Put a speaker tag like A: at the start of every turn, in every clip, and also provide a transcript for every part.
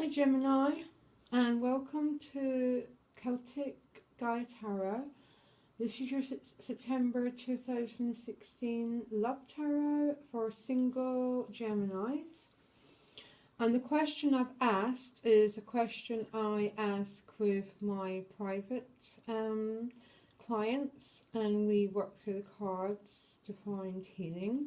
A: Hi Gemini, and welcome to Celtic Gaia Tarot. This is your September 2016 Love Tarot for single Geminis. And the question I've asked is a question I ask with my private clients, and we work through the cards to find healing.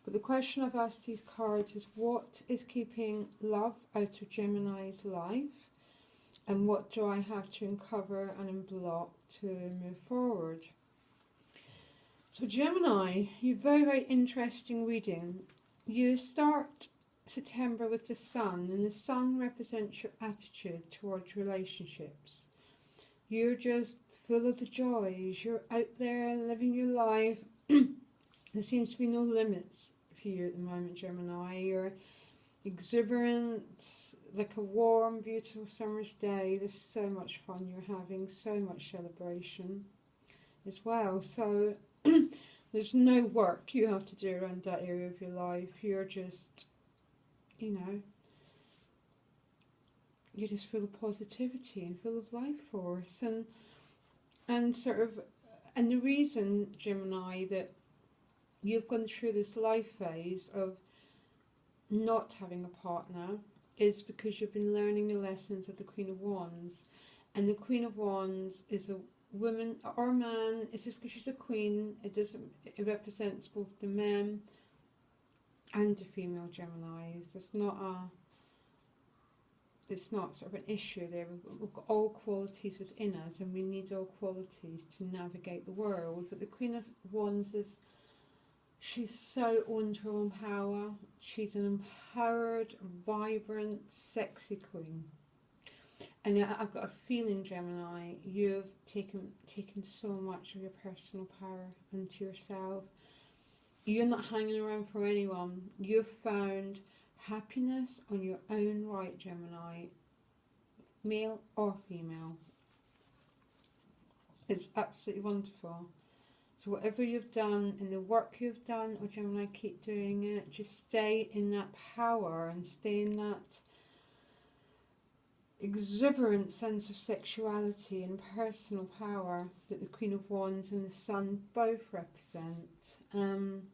A: But the question I've asked these cards is, what is keeping love out of Gemini's life? And what do I have to uncover and unblock to move forward? So Gemini, you very, very interesting reading. You start September with the Sun, and the Sun represents your attitude towards relationships. You're just full of the joys. You're out there living your life. There seems to be no limits for you at the moment, Gemini. You're exuberant, like a warm, beautiful summer's day. There's so much fun you're having, so much celebration as well. So there's no work you have to do around that area of your life. You're just, you're just full of positivity and full of life force. And the reason, Gemini, that you've gone through this life phase of not having a partner is because you've been learning the lessons of the Queen of Wands. And the Queen of Wands is a woman or man. It's just because she's a queen. It represents both the men and the female Geminis. It's not sort of an issue there. We've got all qualities within us, and we need all qualities to navigate the world. But the Queen of Wands she's so owned her own power. She's an empowered, vibrant, sexy queen. And I've got a feeling, Gemini, you've taken so much of your personal power into yourself. You're not hanging around for anyone. You've found happiness on your own right, Gemini, male or female. It's absolutely wonderful. So whatever you've done and the work you've done, or Gemini, keep doing it. Just stay in that power and stay in that exuberant sense of sexuality and personal power that the Queen of Wands and the Sun both represent. Can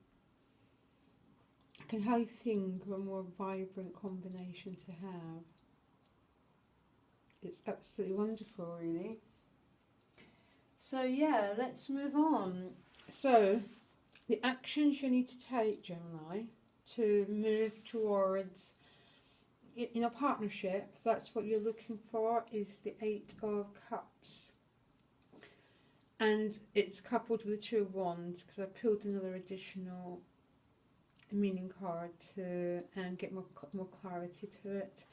A: I think of a more vibrant combination to have? It's absolutely wonderful, really. So yeah, let's move on. So the actions you need to take, Gemini, to move towards in a partnership, that's what you're looking for, is the Eight of Cups. And it's coupled with the Two of Wands, because I pulled another additional meaning card to get more clarity to it.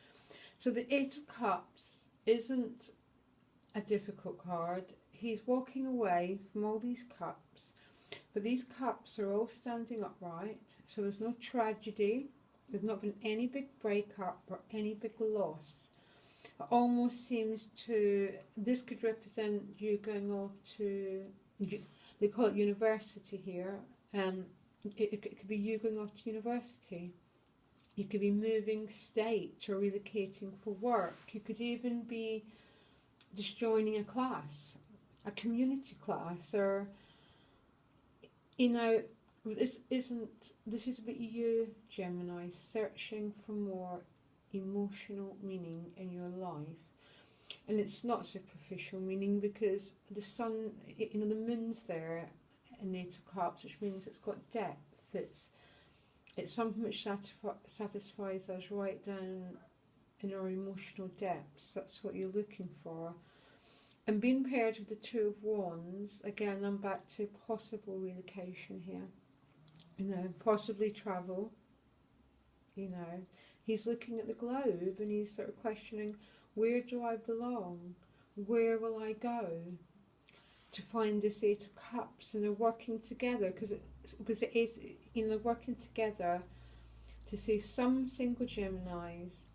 A: So the Eight of Cups isn't a difficult card. He's walking away from all these cups, but these cups are all standing upright, so there's no tragedy. There's not been any big breakup or any big loss. It almost seems this could represent you going off to, they call it university here. It could be you going off to university. You could be moving state or relocating for work. You could even be just joining a class, a community class, or this is about you, Gemini, searching for more emotional meaning in your life. And it's not superficial meaning, because the Sun, the Moon's there in the Eight of Cups, which means it's got depth. It's something which satisfies us right down in our emotional depths. That's what you're looking for. And being paired with the Two of Wands, again, I'm back to possible relocation here. Possibly travel. He's looking at the globe and he's sort of questioning, where do I belong? Where will I go to find this Eight of Cups? And they're working together, because the Eight, they're working together to see some single Geminis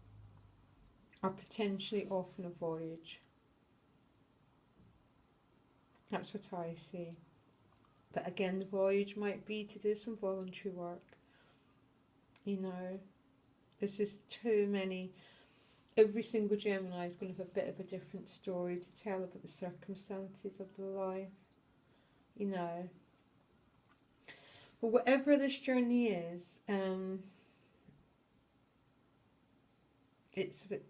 A: are potentially off on a voyage. That's what I see. But again, the voyage might be to do some voluntary work. There's just too many every single Gemini is going to have a bit of a different story to tell about the circumstances of their life, you know. But whatever this journey is, it's about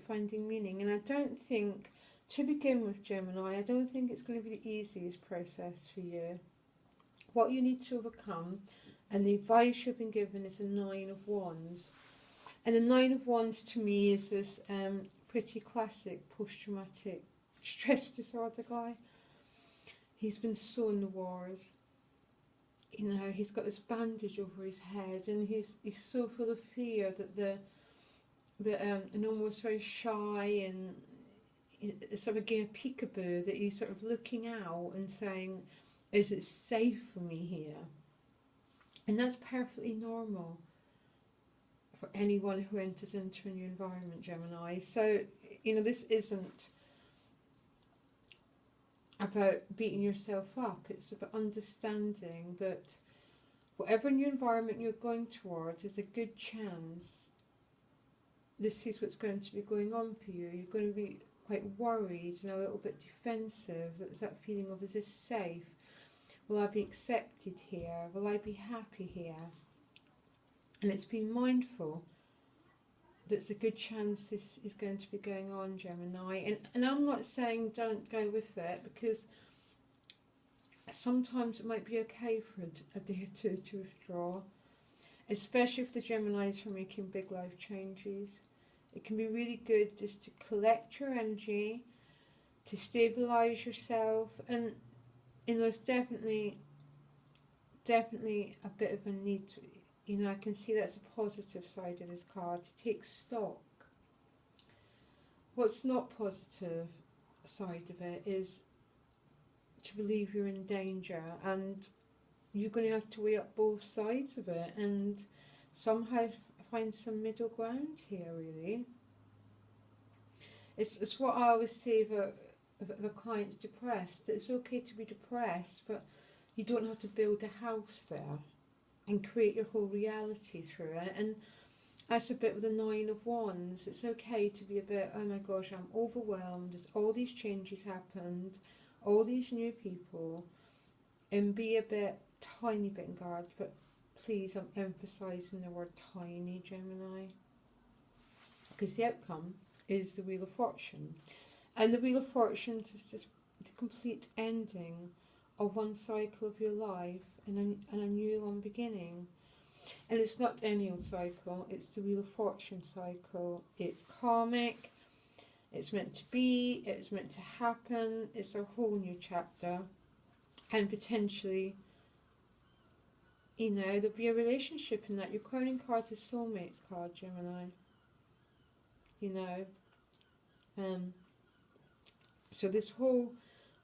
A: finding meaning. And I don't think, to begin with, Gemini, I don't think it's going to be the easiest process for you. What you need to overcome, and the advice you've been given, is a 9 of Wands. And the 9 of Wands to me is this pretty classic post-traumatic stress disorder guy. He's been so in the wars. You know, he's got this bandage over his head, and he's so full of fear that and almost very shy, and sort of again a peekaboo, that he's sort of looking out and saying, is it safe for me here? And that's perfectly normal for anyone who enters into a new environment, Gemini. So, you know, this isn't about beating yourself up. It's about understanding that whatever new environment you're going towards, is a good chance this is what's going to be going on for you. You're going to be quite worried and a little bit defensive. There's that feeling of, is this safe? Will I be accepted here? Will I be happy here? And it's being mindful that's a good chance this is going to be going on, Gemini. And I'm not saying don't go with it, because sometimes it might be okay for a day or two to withdraw, especially if the Geminis are making big life changes. It can be really good just to collect your energy, to stabilise yourself, and you know, there's definitely a bit of a need to, you know, I can see that's a positive side of this card, to take stock. What's not positive side of it is to believe you're in danger, and you're going to have to weigh up both sides of it and somehow find some middle ground here, really. It's what I always say if a client's depressed. It's okay to be depressed, but you don't have to build a house there and create your whole reality through it. And that's a bit with the 9 of Wands. It's okay to be a bit, oh my gosh, I'm overwhelmed, there's all these changes happened, all these new people, and be a bit, tiny bit in guard. But please, I'm emphasising the word tiny, Gemini, because the outcome is the Wheel of Fortune. And the Wheel of Fortune is just the complete ending of one cycle of your life and a new one beginning. And it's not any old cycle, it's the Wheel of Fortune cycle. It's karmic, it's meant to be, it's meant to happen, it's a whole new chapter. And potentially, you know, there'll be a relationship in that. Your crowning card is soulmates card, Gemini. You know, so this whole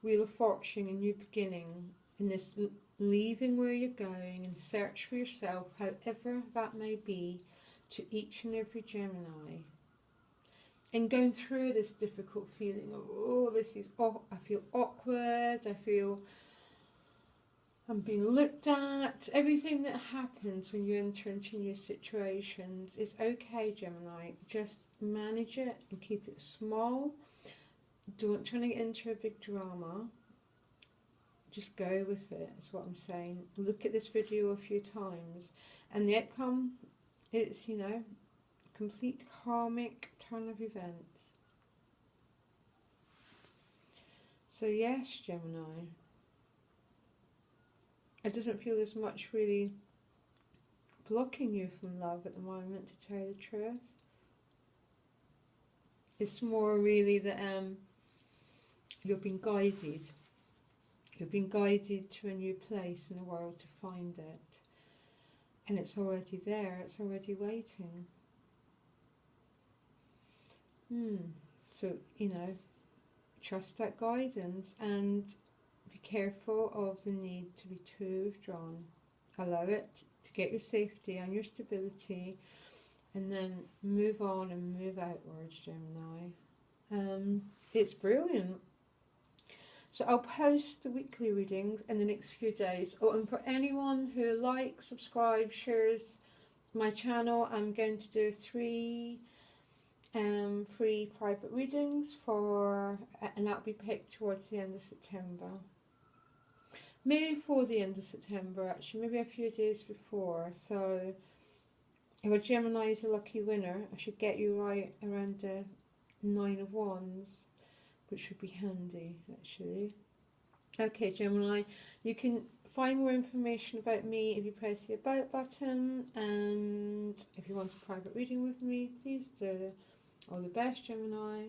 A: Wheel of Fortune, a new beginning, and this leaving where you're going and search for yourself, however that may be, to each and every Gemini. And going through this difficult feeling of, oh, this is, I feel awkward, I feel I'm being looked at. Everything that happens when you enter into new situations is okay, Gemini. Just manage it and keep it small. Don't try to get into a big drama. Just go with it, is what I'm saying. Look at this video a few times. And the outcome is, you know, complete karmic turn of events. So yes, Gemini. It doesn't feel as much really blocking you from love at the moment, to tell you the truth. It's more really that you've been guided. You've been guided to a new place in the world to find it. And it's already there, it's already waiting. So, you know, trust that guidance and be careful of the need to be too withdrawn. Allow it to get your safety and your stability, and then move on and move outwards, Gemini. It's brilliant. So I'll post the weekly readings in the next few days. Oh, and for anyone who likes, subscribes, shares my channel, I'm going to do 3 free private readings for, and that'll be picked towards the end of September. Maybe before the end of September, actually, maybe a few days before. So if a Gemini is a lucky winner, I should get you right around the 9 of Wands, which would be handy, actually. Okay, Gemini, you can find more information about me if you press the About button, and if you want a private reading with me, please do. All the best, Gemini.